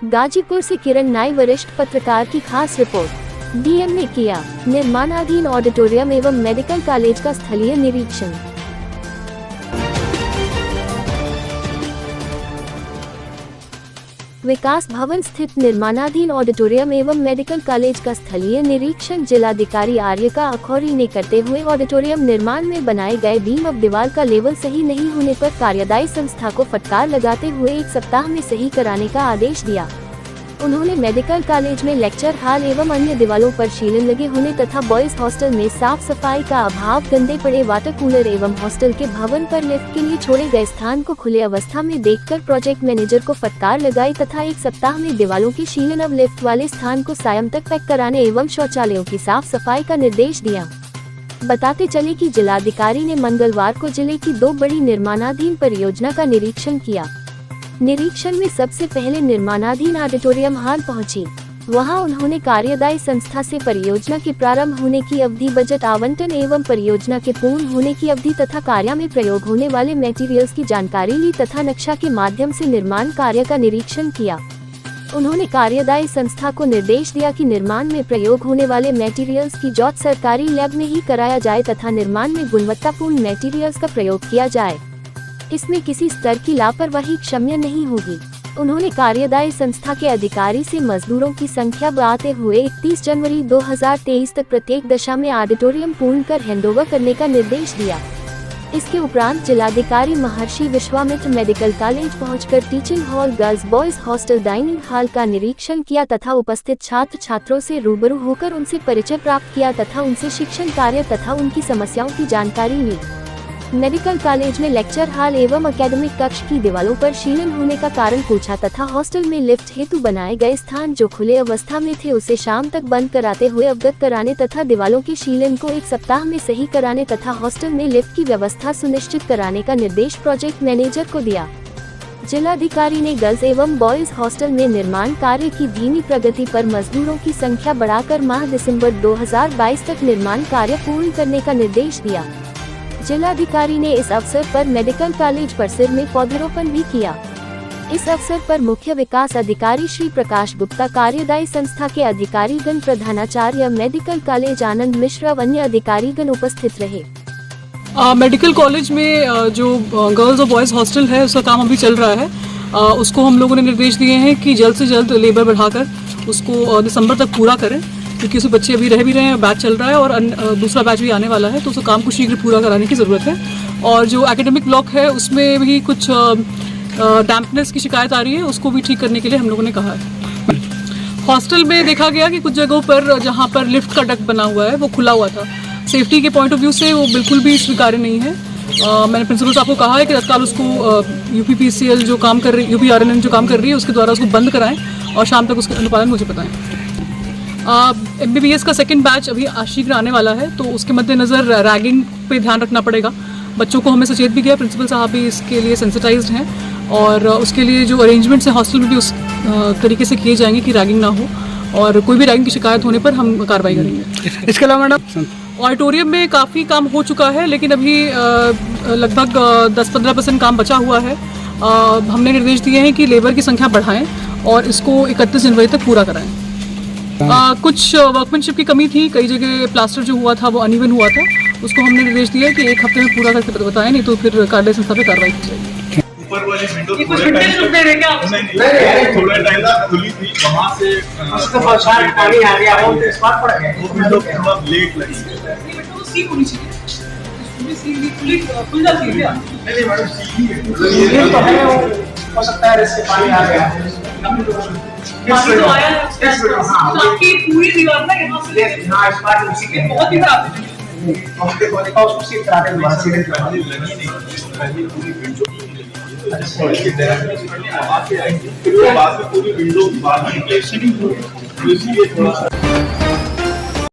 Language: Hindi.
गाजीपुर से किरण नाई वरिष्ठ पत्रकार की खास रिपोर्ट। डीएम ने किया निर्माणाधीन ऑडिटोरियम एवं मेडिकल कॉलेज का स्थलीय निरीक्षण। विकास भवन स्थित निर्माणाधीन ऑडिटोरियम एवं मेडिकल कॉलेज का स्थलीय निरीक्षण जिलाधिकारी आर्यका अखौरी ने करते हुए ऑडिटोरियम निर्माण में बनाए गए बीम अब दीवार का लेवल सही नहीं होने पर कार्यदायी संस्था को फटकार लगाते हुए 1 सप्ताह में सही कराने का आदेश दिया। उन्होंने मेडिकल कॉलेज में लेक्चर हॉल एवं अन्य दीवारों पर शीलन लगे होने तथा बॉयज हॉस्टल में साफ सफाई का अभाव, गंदे पड़े वाटर कूलर एवं हॉस्टल के भवन पर लिफ्ट के लिए छोड़े गए स्थान को खुले अवस्था में देखकर प्रोजेक्ट मैनेजर को फटकार लगाई तथा 1 सप्ताह में दीवारों की शीलन अब लिफ्ट वाले स्थान को सायं तक पैक कराने एवं शौचालयों की साफ सफाई का निर्देश दिया। बताते चले कि जिलाधिकारी ने मंगलवार को जिले की 2 बड़ी निर्माणाधीन परियोजना का निरीक्षण किया। निरीक्षण में सबसे पहले निर्माणाधीन ऑडिटोरियम हॉल पहुंची। वहां उन्होंने कार्यदायी संस्था से परियोजना के प्रारंभ होने की अवधि, बजट आवंटन एवं परियोजना के पूर्ण होने की अवधि तथा कार्य में प्रयोग होने वाले मटेरियल्स की जानकारी ली तथा नक्शा के माध्यम से निर्माण कार्य का निरीक्षण किया। उन्होंने कार्यदायी संस्था को निर्देश दिया कि निर्माण में प्रयोग होने वाले मटेरियल्स की जांच सरकारी लैब में ही कराया जाए तथा निर्माण में गुणवत्तापूर्ण मटेरियल्स का प्रयोग किया जाए। इसमें किसी स्तर की लापरवाही क्षम्य नहीं होगी। उन्होंने कार्यदायी संस्था के अधिकारी से मजदूरों की संख्या बढ़ाते हुए 31 जनवरी 2023 तक प्रत्येक दशा में ऑडिटोरियम पूर्ण कर हैंडओवर करने का निर्देश दिया। इसके उपरांत जिलाधिकारी महर्षि विश्वामित्र मेडिकल कॉलेज पहुंचकर teaching hall, girls boys hostel, dining hall का निरीक्षण किया तथा उपस्थित छात्र छात्रों से रूबरू होकर उनसे परिचय प्राप्त किया तथा उनसे शिक्षण कार्य तथा उनकी समस्याओं की जानकारी ली। मेडिकल कॉलेज में लेक्चर हॉल एवं एकेडमिक कक्ष की दीवारों पर शीलन होने का कारण पूछा तथा हॉस्टल में लिफ्ट हेतु बनाए गए स्थान जो खुले अवस्था में थे उसे शाम तक बंद कराते हुए अवगत कराने तथा दीवारों के शीलन को 1 सप्ताह में सही कराने तथा हॉस्टल में लिफ्ट की व्यवस्था सुनिश्चित कराने का निर्देश प्रोजेक्ट मैनेजर को दिया। जिलाधिकारी ने गर्ल्स एवं बॉयज हॉस्टल में निर्माण कार्य की धीमी प्रगति पर मजदूरों की संख्या बढ़ाकर माह दिसंबर 2022 तक निर्माण कार्य पूर्ण करने का निर्देश दिया। जिलाधिकारी ने इस अवसर पर मेडिकल कॉलेज परिसर में पौधरोपण भी किया। इस अवसर पर मुख्य विकास अधिकारी श्री प्रकाश गुप्ता, कार्यदायी संस्था के अधिकारीगण, प्रधानाचार्य मेडिकल कॉलेज आनंद मिश्रा व अन्य अधिकारीगण उपस्थित रहे। मेडिकल कॉलेज में जो गर्ल्स और बॉयज हॉस्टल है उसका काम अभी चल रहा है। उसको हम लोगों ने निर्देश दिए हैं कि जल्द से जल्द लेबर बढ़ाकर उसको दिसंबर तक पूरा करें, क्योंकि उसमें बच्चे अभी रह भी रहे हैं, बैच चल रहा है और दूसरा बैच भी आने वाला है, तो उस काम को शीघ्र पूरा कराने की ज़रूरत है। और जो एकेडमिक ब्लॉक है उसमें भी कुछ डैम्पनेस की शिकायत आ रही है, उसको भी ठीक करने के लिए हम लोगों ने कहा है। हॉस्टल में देखा गया कि कुछ जगहों पर जहाँ पर लिफ्ट का डक्ट बना हुआ है वो खुला हुआ था। सेफ्टी के पॉइंट ऑफ व्यू से वो बिल्कुल भी स्वीकार्य नहीं है। मैंने प्रिंसिपल साहब को कहा है कि तत्काल उसको UPPCL जो काम कर रही, UPRNN जो काम कर रही है उसके द्वारा उसको बंद कराएं और शाम तक उसका अनुपालन मुझे बताएं। MBBS का 2nd बैच अभी शीघ्र आने वाला है, तो उसके मद्देनज़र रैगिंग पे ध्यान रखना पड़ेगा। बच्चों को हमें सचेत भी किया, प्रिंसिपल साहब भी इसके लिए सेंसिटाइज्ड हैं और उसके लिए जो अरेंजमेंट्स हैं हॉस्टल में भी उस तरीके से किए जाएंगे कि रैगिंग ना हो, और कोई भी रैगिंग की शिकायत होने पर हम कार्रवाई करेंगे। इसके अलावा मैडम ऑडिटोरियम में काफ़ी काम हो चुका है, लेकिन अभी लगभग 10-15% काम बचा हुआ है। हमने निर्देश दिए हैं कि लेबर की संख्या बढ़ाएं और इसको 31 जनवरी तक पूरा कराएं। कुछ वर्कमैनशिप की कमी थी, कई जगह प्लास्टर जो हुआ था वो अनइवन हुआ था, उसको हमने निर्देश दिया कि 1 हफ्ते में पूरा करके बताएं, नहीं तो फिर कार्यदायी संस्था पे कार्रवाई की जाएगी। ऊपर वाली विंडो थोड़ा टाइम खुली थी, वहाँ से उसको पानी आ गया, वो विंडो थोड़ा लेट लगी। सील होनी चाहिए, खुल जाती है क्या? नहीं मैडम, सील तो है, हो सकता है इससे पानी आ गया। आपकी पूरी दीवार ना यहाँ से हाँ इस बार उसी के बहुत ही खराब है। उसको सील करा के दोबारा सील करा दी पहले पूरी विंडो अच्छा वहाँ से आएंगे, फिर बाद में पूरी विंडो बाद में प्लेसिंग तो इसलिए थोड़ा